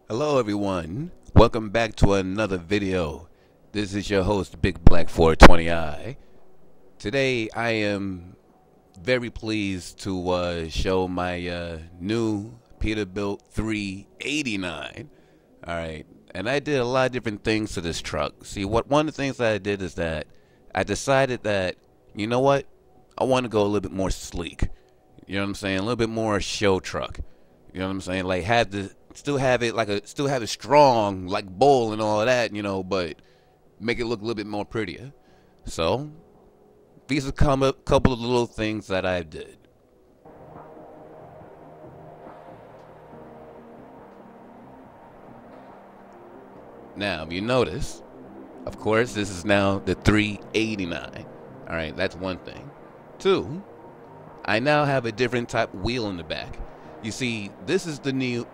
Hello everyone, welcome back to another video. This is your host Big Black 420i. Today I am very pleased to show my new Peterbilt 389. Alright, and I did a lot of different things to this truck. See, one of the things that I did is that I decided that, you know what, I want to go a little bit more sleek. You know what I'm saying? A little bit more show truck. You know what I'm saying? Like still have it strong like bowl and all of that, but make it look a little bit more prettier. So these are a couple of little things that I did. Now, if you notice, of course, this is now the 389. All right, that's one thing. Two, I now have a different type wheel in the back. You see, this is the new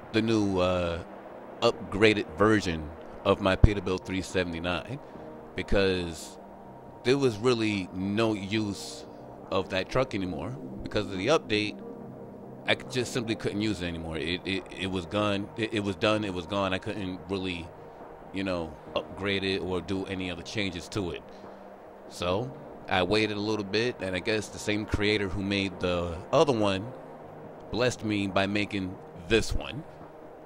upgraded version of my Peterbilt 379 because there was really no use of that truck anymore because of the update. I just simply couldn't use it anymore. It was gone. It was done. It was gone. I couldn't really, upgrade it or do any other changes to it. So I waited a little bit, and I guess the same creator who made the other one blessed me by making this one.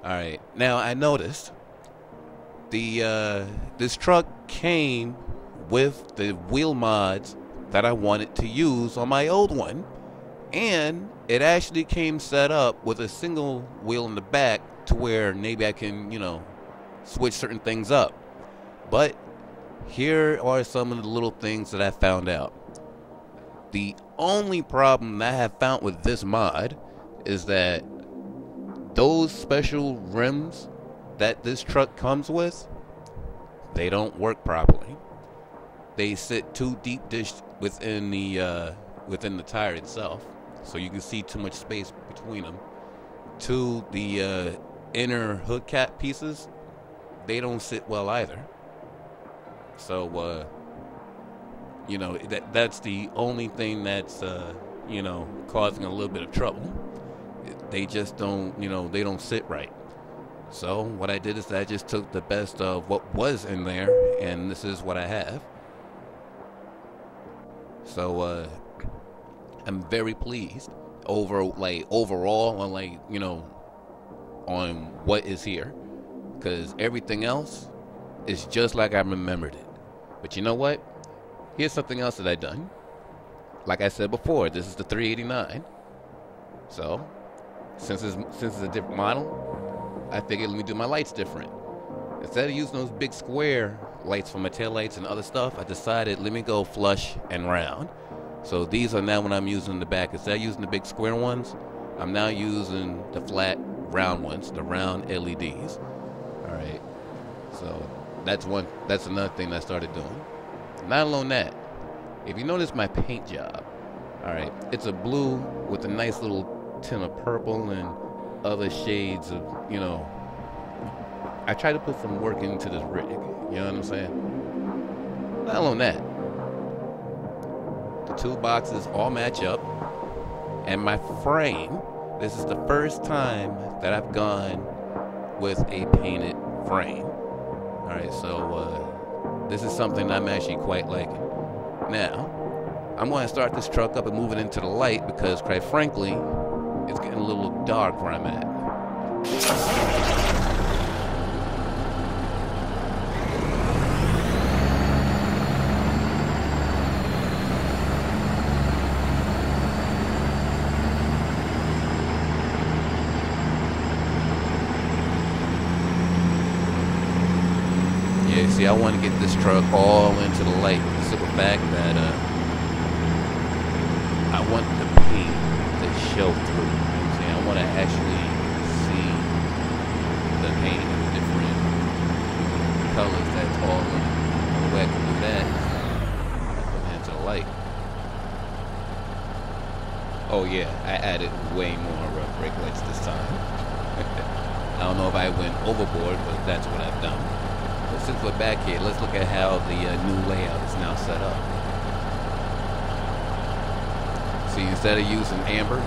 All right. Now I noticed this truck came with the wheel mods that I wanted to use on my old one, and it actually came set up with a single wheel in the back to where maybe I can, switch certain things up. But here are some of the little things that I found out. The only problem that I have found with this mod is that those special rims that this truck comes with, they don't work properly. They sit too deep dish within the tire itself, so you can see too much space between them. To the inner hood cap pieces, they don't sit well either. So that's the only thing that's causing a little bit of trouble. They just don't, they don't sit right. So what I did is that I just took the best of what was in there, and this is what I have. So I'm very pleased overall on what is here, because everything else is just like I remembered it. But you know what? Here's something else that I done. Like I said before, this is the 389. So since it's a different model, I figured let me do my lights different. Instead of using those big square lights for my taillights and other stuff, I decided let me go flush and round. So these are now what I'm using in the back. Instead of using the big square ones, I'm now using the flat round ones, the round LEDs. Alright. So that's another thing that I started doing. Not alone that, if you notice my paint job, alright, it's a blue with a nice little tint of purple and other shades of, I try to put some work into this rig, you know what I'm saying? Not alone that, the two boxes all match up, and my frame, this is the first time that I've gone with a painted frame. Alright, so this is something I'm actually quite liking. Now, I'm going to start this truck up and move it into the light because, quite frankly, it's getting a little dark where I'm at. Yeah, see, I want to get this truck all into the light with the simple fact that I want the paint to show through. You know what I'm saying? I want to actually see the paint in the different colors that's all in it. The only way I can do that is put it into the light. Oh yeah, I added way more brake lights this time. I don't know if I went overboard, but that's what I've done. But since we're back here, let's look at how the new layout is now set up. See, instead of using amber,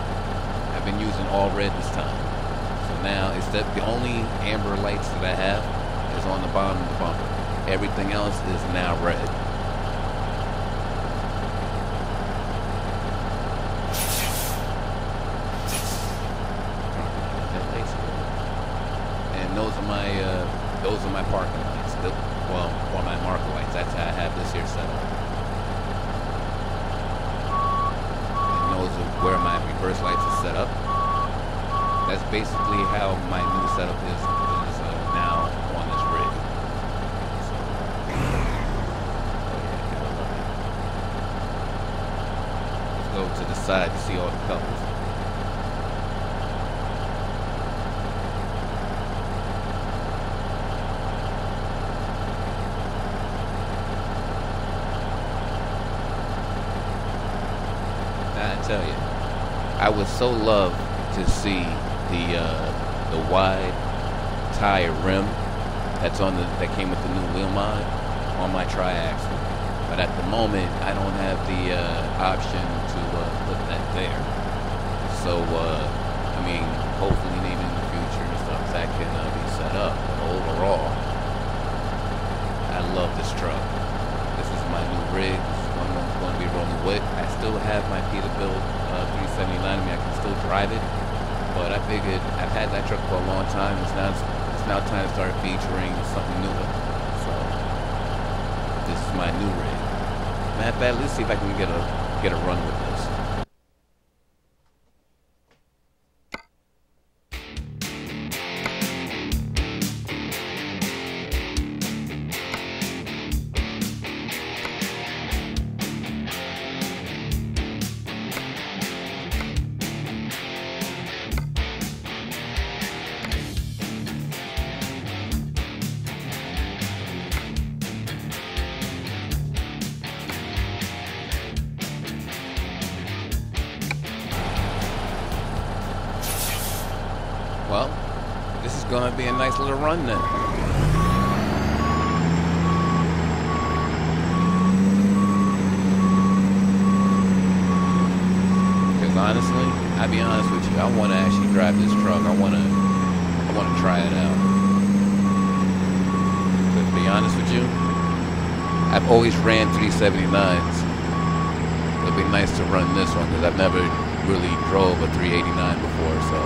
I've been using all red this time. So now, except the only amber lights that I have is on the bottom of the bumper. Everything else is now red. And those are my parking lights. Well, or my marker lights. That's how I have this here set up. And those are where my reverse lights are set up. That's basically how my new setup is now on this rig. So, gotta love it. Let's go to the side to see all the colors. Now I tell you, I would so love to see the wide tire rim that came with the new wheel mod on my tri-axle, but at the moment I don't have the option to put that there. So I mean, hopefully maybe in the future and stuff that can be set up. But overall, I love this truck. This is my new rig. This is what I'm going to be rolling with. I still have my Peterbilt 379. I mean, I can still drive it. But I figured I've had that truck for a long time. It's now time to start featuring something newer. So this is my new rig. Matter of fact, let's see if I can get a run with this. Well, this is going to be a nice little run then. Because honestly, I'll be honest with you, I want to actually drive this truck. I want to try it out. But to be honest with you, I've always ran 379s. It'll be nice to run this one because I've never really drove a 389 before, so.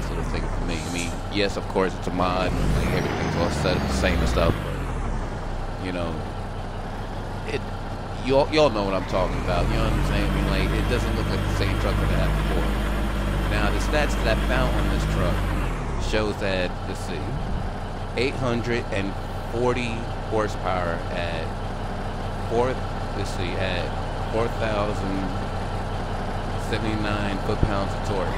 Little thing for me. I mean, yes, of course, it's a mod. Like, everything's all set up the same and stuff. But, you know, y'all know what I'm talking about. You know what I'm saying? I mean, like, it doesn't look like the same truck that I had before. Now, the stats that I found on this truck shows that, let's see, 840 horsepower at 4,079 foot-pounds of torque.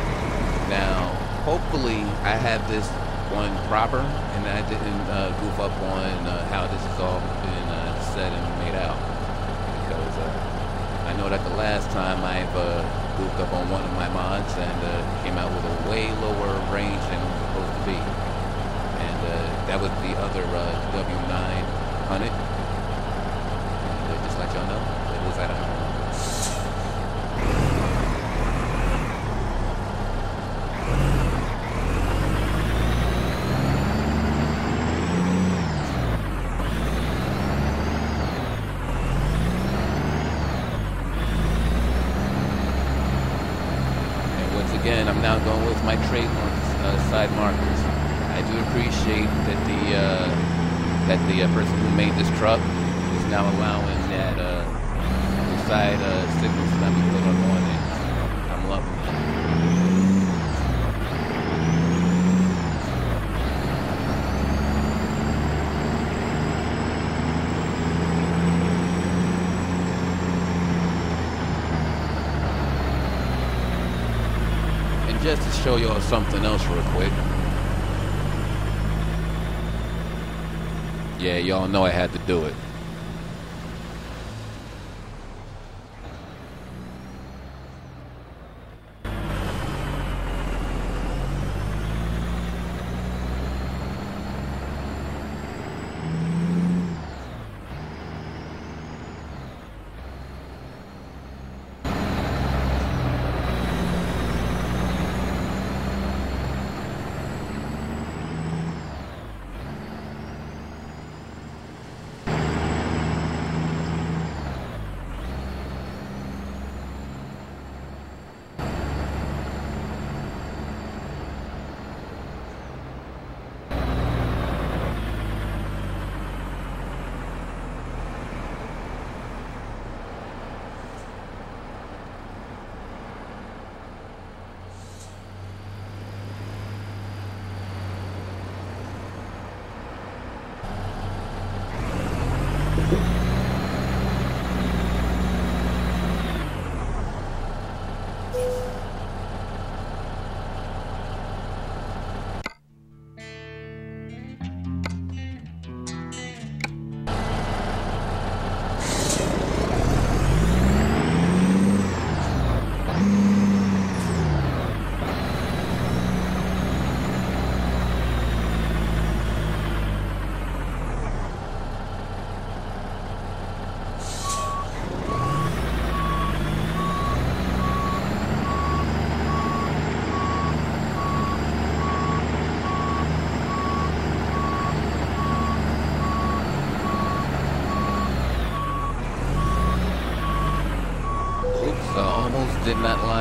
Now, hopefully I have this one proper and I didn't goof up on how this has all been set and made out, because I know that the last time I've goofed up on one of my mods and came out with a way lower range than it was supposed to be, and that was the other W900, and just let y'all know it was at 100. Again, I'm now going with my trademark side markers. I do appreciate that the person who made this truck is now allowing that the side signals that we put on it. I'm loving it. Just to show y'all something else real quick. Yeah, y'all know I had to do it.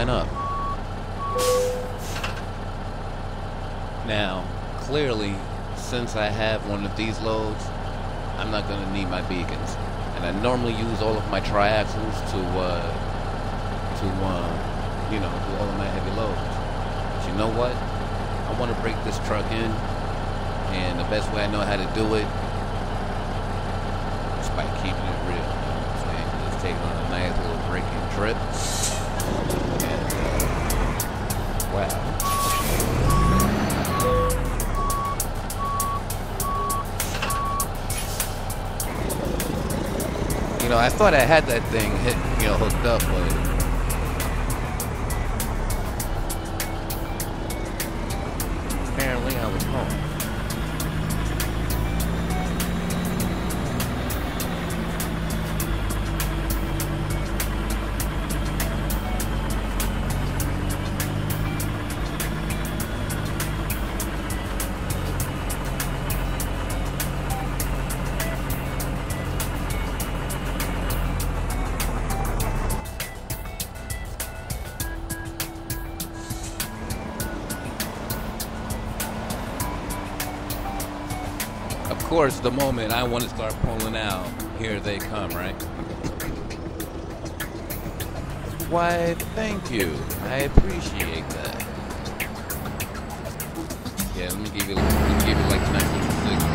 line up. Now, clearly, since I have one of these loads, I'm not going to need my beacons. And I normally use all of my triaxles to you know, do all of my heavy loads. But you know what? I want to break this truck in, and the best way I know how to do it is by keeping it real. You know what I'm saying? Just taking on a nice little break-in trip. And, wow. You know, I thought I had that thing hooked up, but apparently I was wrong. Of course, the moment I want to start pulling out, here they come, right? Why, thank you. I appreciate that. Yeah, let me give you like a nice little signal.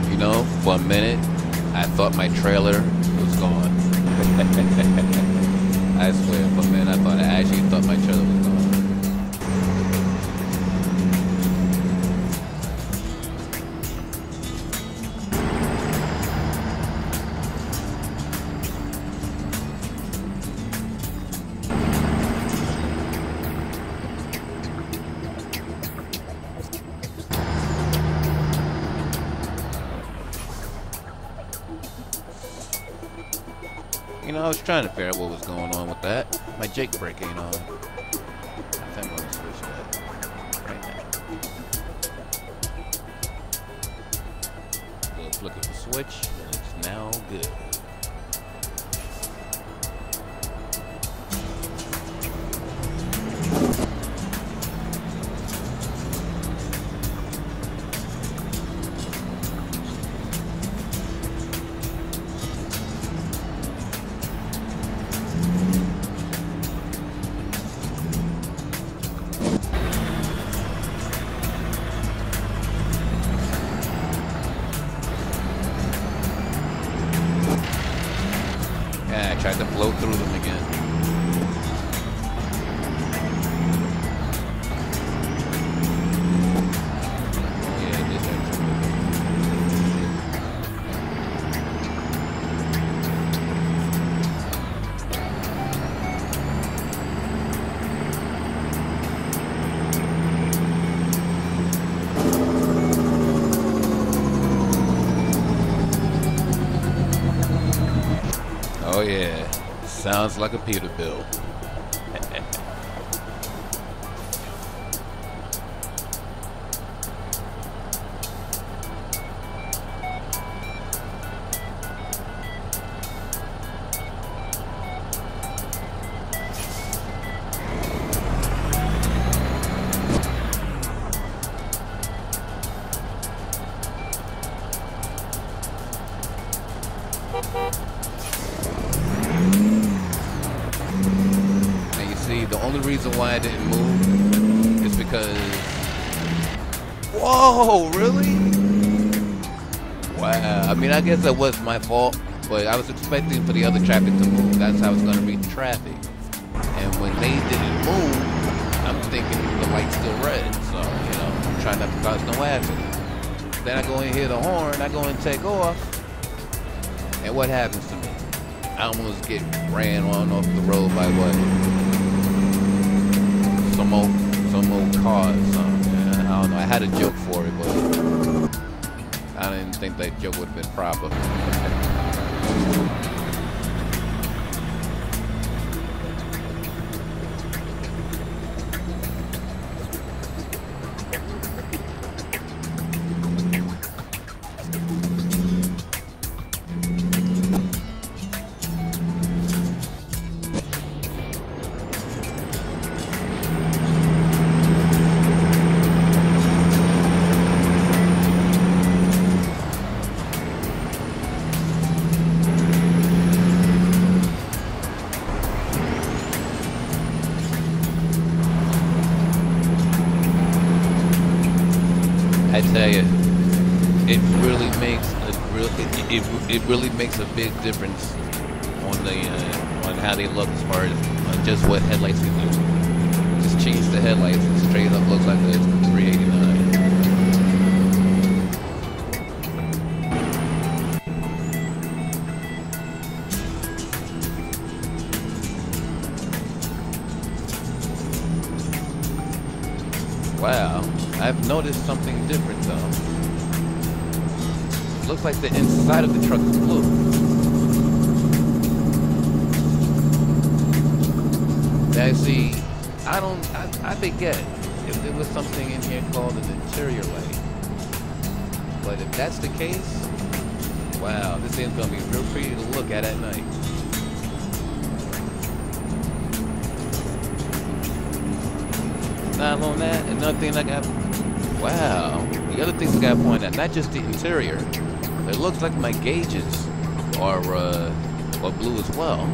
You know, for a minute, I thought my trailer was gone. I swear, for a minute, I actually thought my trailer was gone. You know, I was trying to figure out what was going on with that. My Jake brake ain't on. I think I'm gonna switch that right now. Little flick of the switch, and it's now good. I tried to flow through them again. Yeah, it did that. Oh yeah, sounds like a Peterbilt. Whoa, really? Wow. I mean, I guess that was my fault, but I was expecting for the other traffic to move. That's how I was going to read the traffic. And when they didn't move, I'm thinking the light's still red. So, I'm trying not to cause no accident. Then I go and hear the horn. I go and take off. And what happens to me? I almost get ran on off the road by what? Some old car or something. I don't know. I had a joke for it, but I didn't think that joke would have been proper. I tell you, it really makes a big difference on how they look as far as on just what headlights can do. Just change the headlights and straight up looks like it's 389. Wow, I've noticed something different though. Looks like the inside of the truck is blue. Now see, I forget if there was something in here called an interior light. But if that's the case, wow, this thing's gonna be real pretty to look at night. Not on that, another thing I got, wow, the other things I got to point out, not just the interior, it looks like my gauges are blue as well.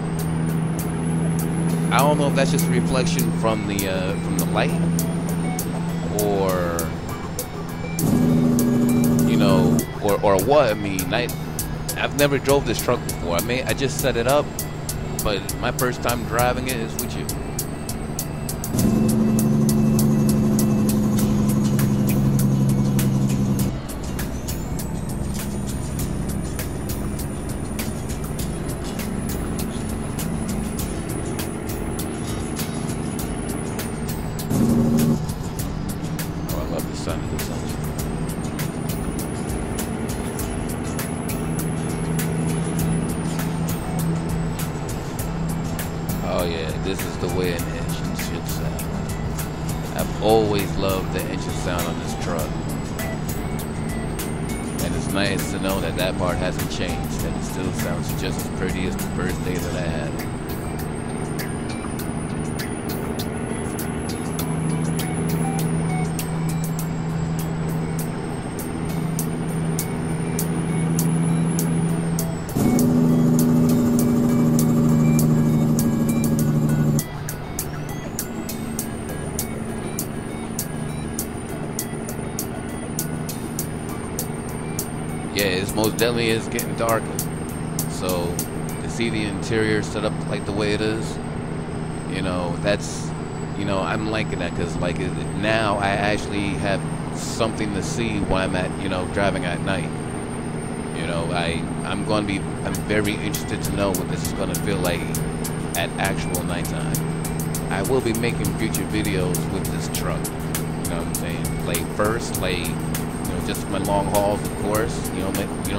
I don't know if that's just a reflection from the light, or or what. I mean, I've never drove this truck before. I just set it up, but my first time driving it is with you. Oh yeah, this is the way an engine should sound. I've always loved the engine sound on this truck. And it's nice to know that that part hasn't changed, that it still sounds just as pretty as the first day that I had it. Yeah, it's most definitely is getting darker. So to see the interior set up like the way it is, that's, I'm liking that, because now I actually have something to see when I'm driving at night. I'm very interested to know what this is going to feel like at actual nighttime. I will be making future videos with this truck. You know what I'm saying? Just my long hauls, of course.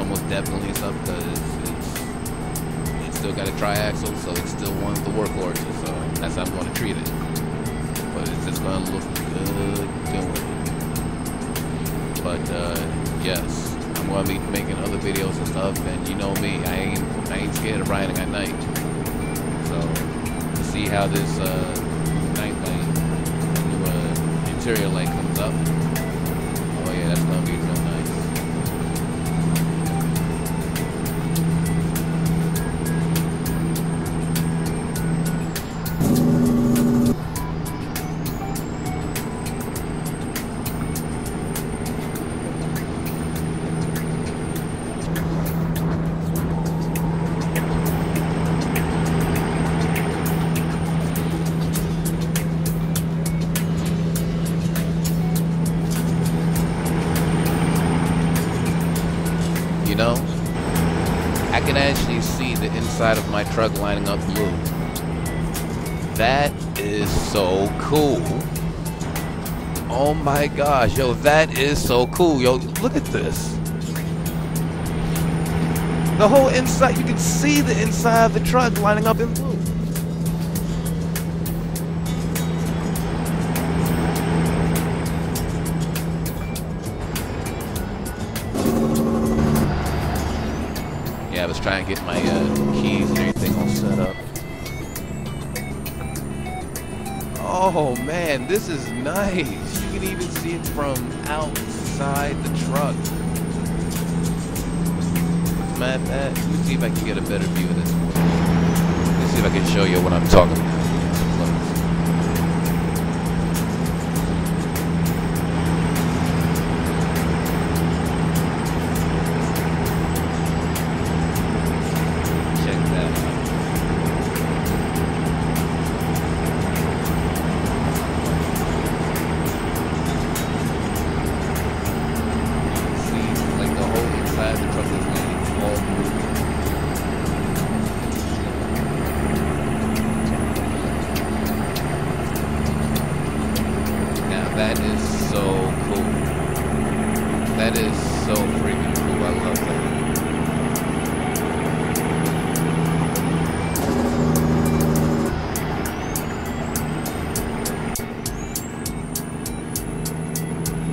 Most definitely stuff, because it's still got a tri-axle, so it's still one of the workhorses. So that's how I'm going to treat it. But it's just going to look good doing it. But yes, I'm going to be making other videos and stuff. And you know me, I ain't scared of riding at night. So to see how this night light, interior light comes up. Oh yeah, that's gonna be real nice. You know, I can actually see the inside of my truck lining up blue. That is so cool. Oh my gosh, yo, that is so cool. Yo, look at this. The whole inside, you can see the inside of the truck lining up in blue. Yeah, I was trying to get my keys and everything all set up. Oh man, this is nice. You can even see it from outside the truck. Mad at. Let me see if I can get a better view of this. Let me see if I can show you what I'm talking about. That is so cool. That is so freaking cool. I love that.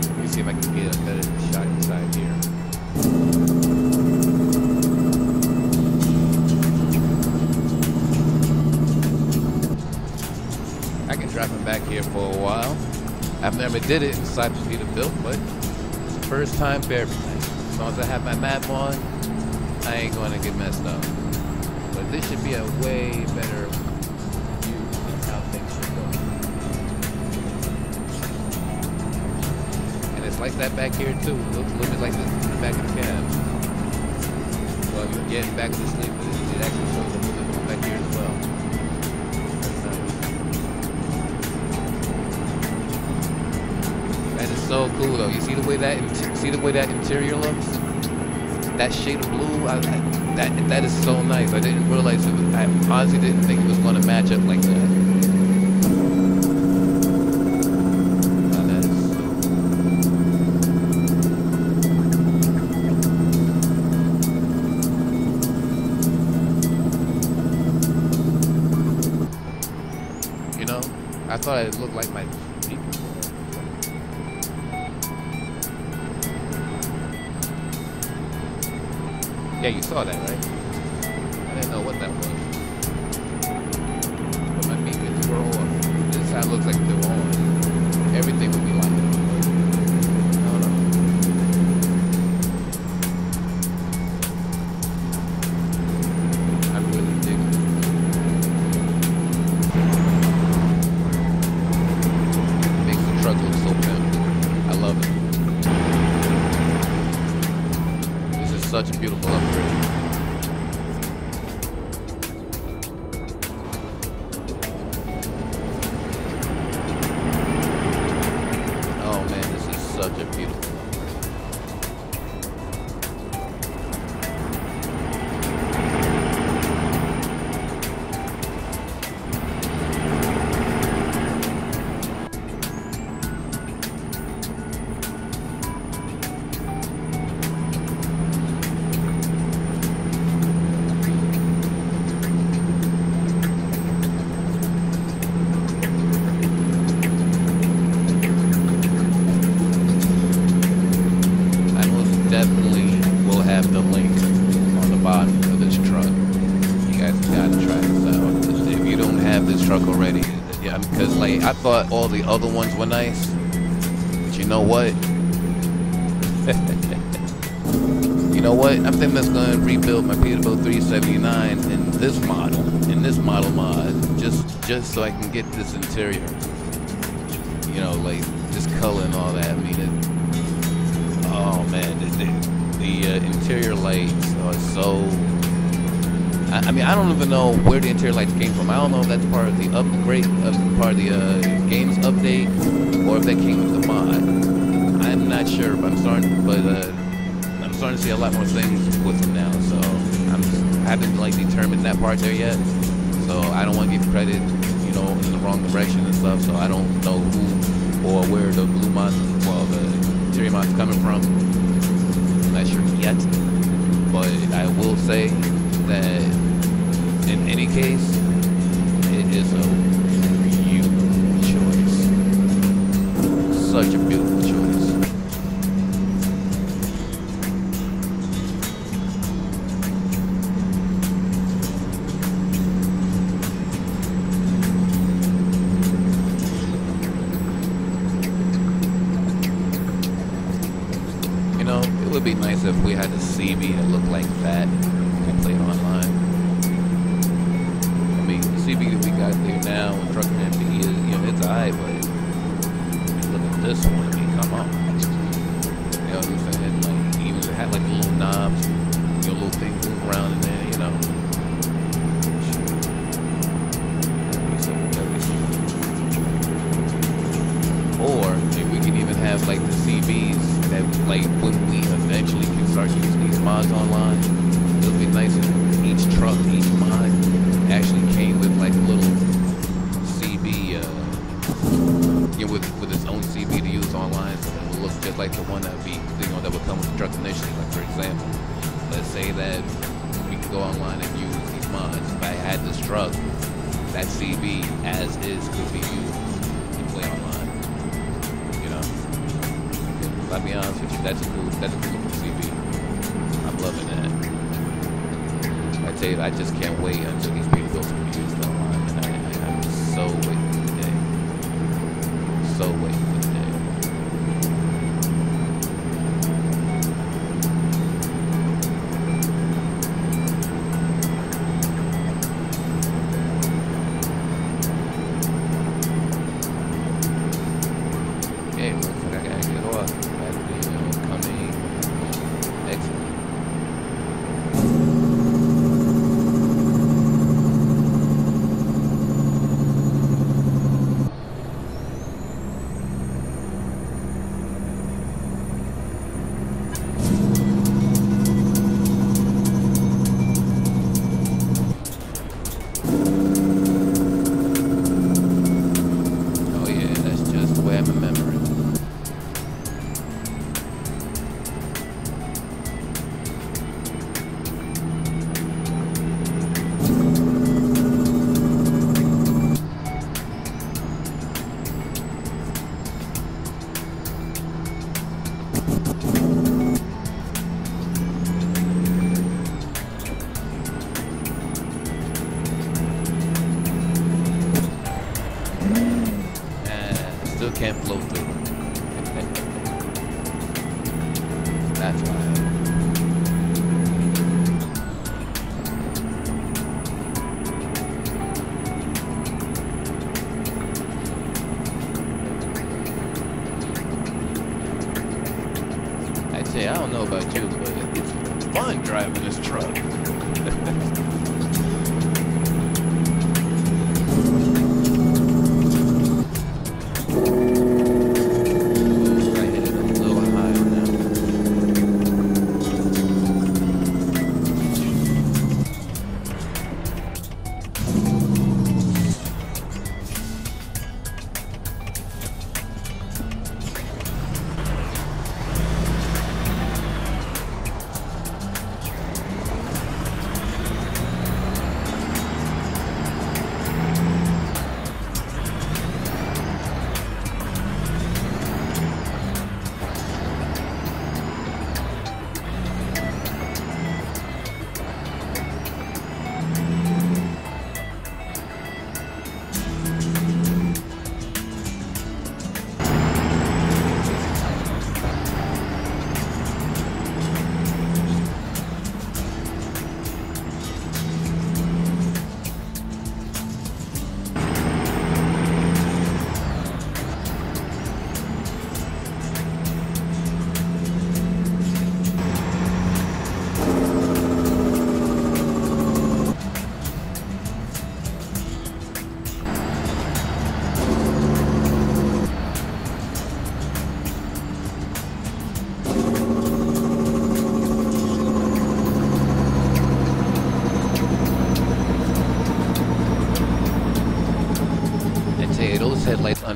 Let me see if I can get a better shot inside here. I can drive him back here for a while. I've never did it inside the Peterbilt, but it's the first time for everything. As long as I have my map on, I ain't going to get messed up. But this should be a way better view of how things should go. And it's like that back here too. It looks a little bit like this in the back of the cab. Well, you're getting back to sleep, but it actually shows a little bit back here as well. So cool though. You see the way that interior looks? That shade of blue, that is so nice. I didn't realize it was, I honestly didn't think it was going to match up like that. Oh, that is so. You know, I thought it looked like my people. Yeah, you saw that, right? I didn't know what that was. But my beacons were on. This is how it looks like they're on. Everything would be like that. I don't know. I really dig it. It makes the truck look so pimp. I love it. Such a beautiful upgrade. Oh man, this is such a beautiful upgrade. Definitely will have the link on the bottom of this truck. You guys gotta try this out. If you don't have this truck already, yeah, because like I thought all the other ones were nice, but you know what? You know what? I think that's gonna rebuild my Peterbilt 379 in this model mod, just so I can get this interior. You know, like this color and all that. I mean, oh man, the interior lights are so. I mean, I don't even know where the interior lights came from. I don't know if that's part of the upgrade, part of the game's update, or if that came with the mod. I'm not sure, but I'm starting to see a lot more things with them now. So I haven't like determined that part there yet. So I don't want to give credit, you know, in the wrong direction and stuff. So I don't know who or where the blue mods, well, the interior mods coming from. I'm not sure yet, but I will say that in any case, it is a beautiful choice. Such a beautiful choice. It would be nice if we had a CB that looked like that when we played online. I mean, the CB that we got there now in Truck MP is, you know, it's alright, but look at this one. I mean, come on. You know what I'm saying? Like, even if it had like little knobs, you know, little things move around in there, you know. Or if we can even have like the CBs that, like, when we eventually can start using these mods online, it'll be nice if each truck, each mod actually came with like a little CB, you know, with its own CB to use online, so it will look just like the one that would be, you know, that would come with the truck initially. Like, for example, let's say that we could go online and use these mods. If I had this truck, that CB as is could be used to play online. I'll be honest with you, that's a cool looking CB. I'm loving that. I tell you, I just can't wait until these Peterbilts can be used online, and I'm so waiting for the day. So waiting for the day. Okay, looks like I gotta get off. Still can't flow through. That's why. I tell you, I don't know about you, but it's fun driving this truck.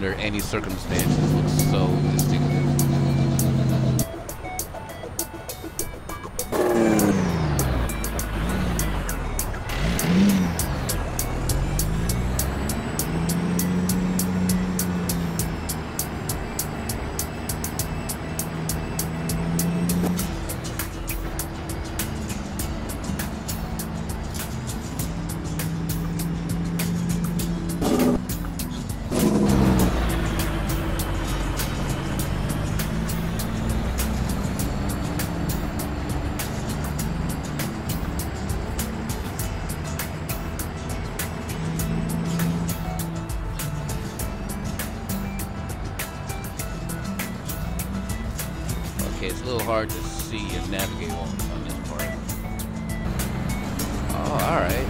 under any circumstances looks so distinctive. Okay, it's a little hard to see and navigate on this part. Oh, alright.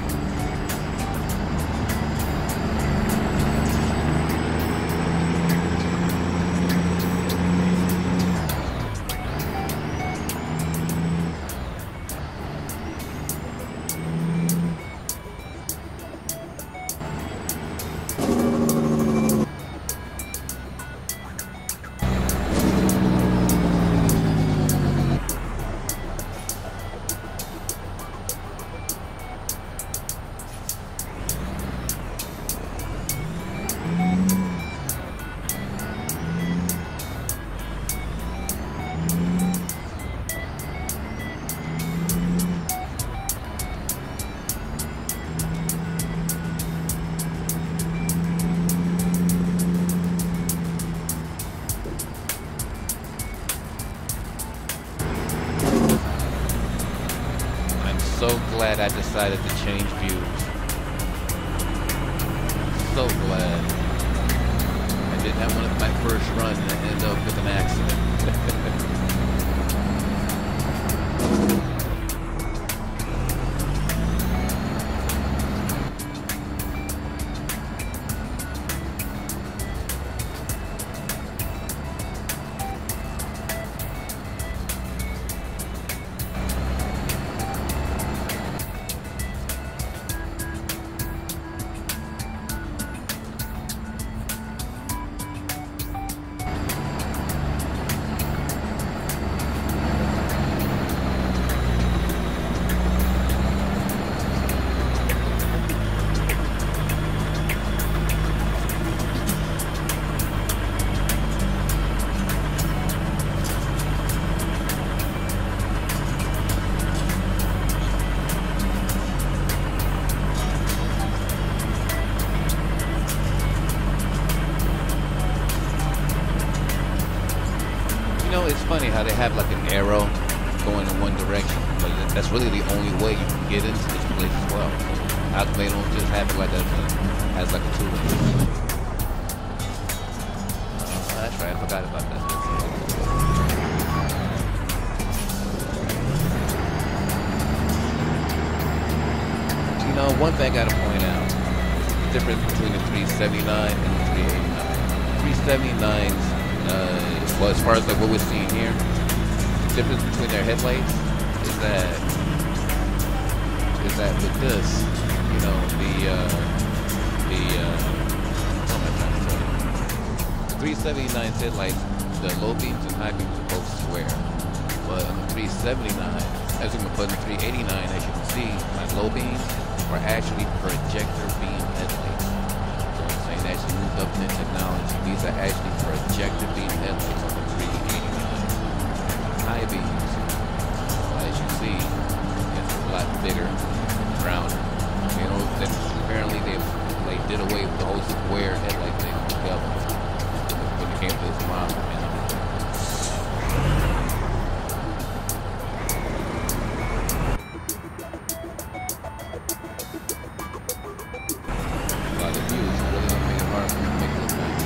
So glad I decided to change views. So glad. I did that one of my first run and I ended up with an accident. It's funny how they have like an arrow going in one direction, but that's really the only way you can get into this place as well. How come they don't just have it like as like a tool? That's right, I forgot about that. You know, one thing I gotta point out is the difference between the 379 and the 389. 379's well, as far as like what we're seeing here, the difference between their headlights is that with this, you know, what am I trying to say? The 379's headlights, the low beams and high beams are both square, but on the 379, as we can put in the 389, as you can see, my low beams are actually projector beam headlights. So I'm saying as you moved up in technology, these are actually projector beam headlights on the 389. High beams, as you see, it's a lot bigger, rounder. You know, then apparently they did away with the whole square headlight thing altogether when it came to this model. You know? The views really don't make it hard for me to make it look nice.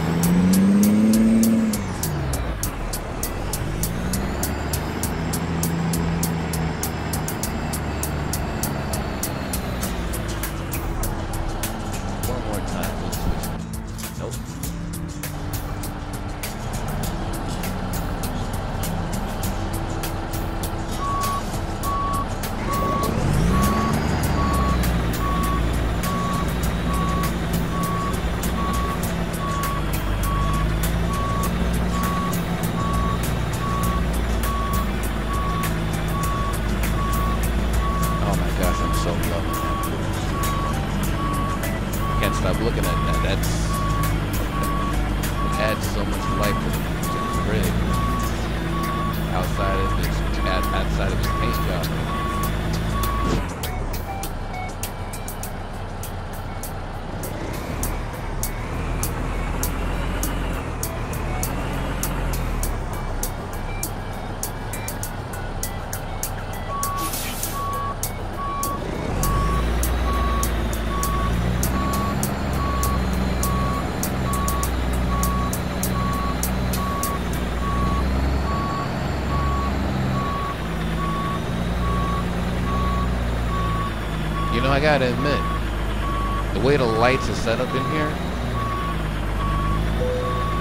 That's it adds so much life to the rig outside of his paint job. You know, I gotta admit, the way the lights are set up in here,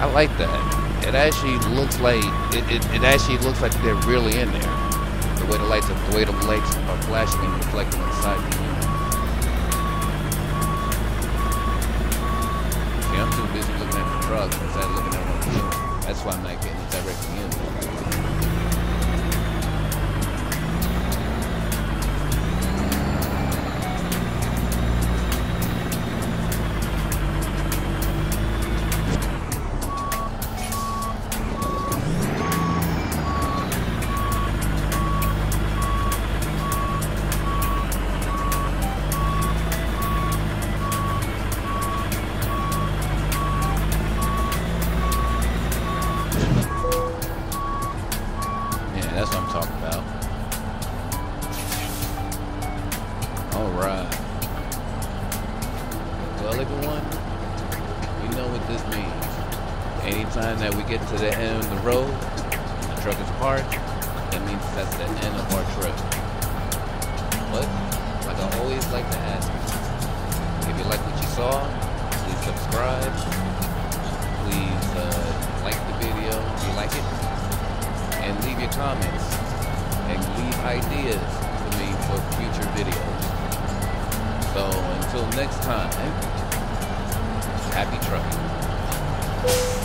I like that. It actually looks like it actually looks like they're really in there. The way the lights are flashing and reflecting inside the unit. See, I'm too busy looking at the truck instead of looking at what I'm doing. That's why I'm not getting the direct in. That's what I'm talking about. Alright. Well, everyone, you know what this means. Anytime that we get to the end of the road, the truck is parked, that means that's the end of our trip. But, like I always like to ask you, if you like what you saw, please subscribe. Please like the video if you like it. And leave your comments and leave ideas for me for future videos. So until next time, happy trucking.